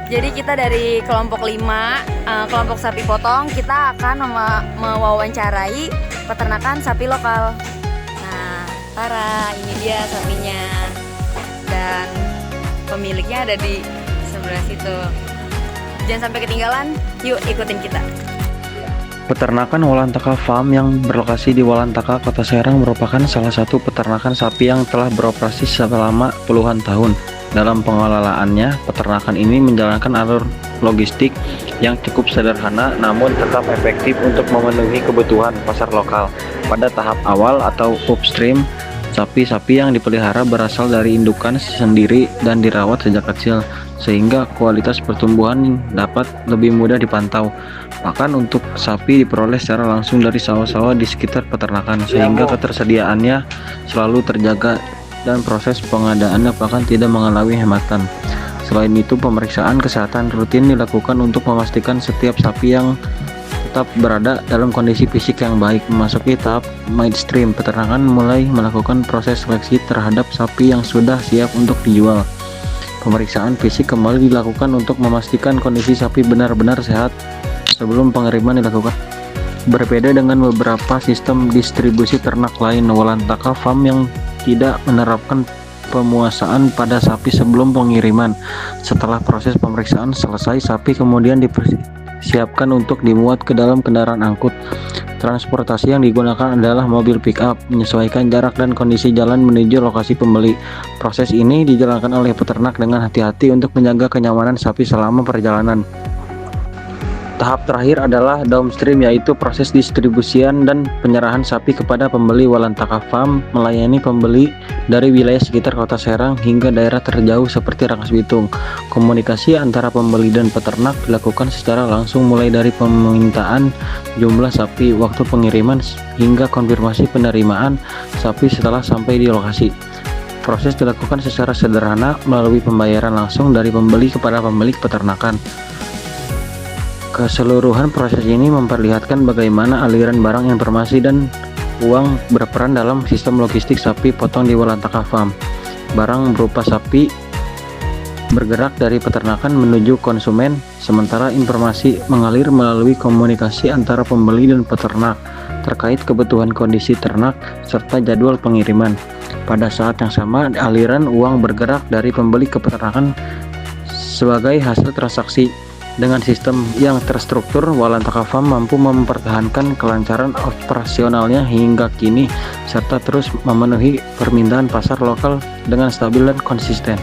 Jadi kita dari kelompok 5, kelompok sapi potong, kita akan mewawancarai peternakan sapi lokal. Nah, Tara, ini dia sapinya. Dan pemiliknya ada di sebelah situ. Jangan sampai ketinggalan, yuk ikutin kita. Peternakan Walantaka Farm yang berlokasi di Walantaka, Kota Serang merupakan salah satu peternakan sapi yang telah beroperasi selama puluhan tahun. Dalam pengelolaannya, peternakan ini menjalankan alur logistik yang cukup sederhana namun tetap efektif untuk memenuhi kebutuhan pasar lokal. Pada tahap awal atau upstream, sapi-sapi yang dipelihara berasal dari indukan sendiri dan dirawat sejak kecil, sehingga kualitas pertumbuhan dapat lebih mudah dipantau. Bahkan untuk sapi diperoleh secara langsung dari sawah-sawah di sekitar peternakan, sehingga ketersediaannya selalu terjaga dan proses pengadaannya bahkan tidak mengalami hambatan. Selain itu, pemeriksaan kesehatan rutin dilakukan untuk memastikan setiap sapi yang tetap berada dalam kondisi fisik yang baik. Memasuki tahap midstream, peternakan mulai melakukan proses seleksi terhadap sapi yang sudah siap untuk dijual. Pemeriksaan fisik kembali dilakukan untuk memastikan kondisi sapi benar-benar sehat sebelum pengiriman dilakukan. Berbeda dengan beberapa sistem distribusi ternak lain, Walantaka Farm yang tidak menerapkan pemuasaan pada sapi sebelum pengiriman. Setelah proses pemeriksaan selesai, sapi kemudian dipersiapkan untuk dimuat ke dalam kendaraan angkut. Transportasi yang digunakan adalah mobil pick-up, menyesuaikan jarak dan kondisi jalan menuju lokasi pembeli. Proses ini dijalankan oleh peternak dengan hati-hati untuk menjaga kenyamanan sapi selama perjalanan. Tahap terakhir adalah downstream, yaitu proses distribusian dan penyerahan sapi kepada pembeli. Walantaka Farm melayani pembeli dari wilayah sekitar Kota Serang hingga daerah terjauh seperti Rangkas Bitung. Komunikasi antara pembeli dan peternak dilakukan secara langsung, mulai dari permintaan jumlah sapi, waktu pengiriman, hingga konfirmasi penerimaan sapi setelah sampai di lokasi. Proses dilakukan secara sederhana melalui pembayaran langsung dari pembeli kepada pemilik peternakan. Keseluruhan proses ini memperlihatkan bagaimana aliran barang, informasi, dan uang berperan dalam sistem logistik sapi potong di Walantaka Farm. Barang berupa sapi bergerak dari peternakan menuju konsumen, sementara informasi mengalir melalui komunikasi antara pembeli dan peternak terkait kebutuhan kondisi ternak serta jadwal pengiriman. Pada saat yang sama, aliran uang bergerak dari pembeli ke peternakan sebagai hasil transaksi. Dengan sistem yang terstruktur, Walantaka Farm mampu mempertahankan kelancaran operasionalnya hingga kini, serta terus memenuhi permintaan pasar lokal dengan stabil dan konsisten.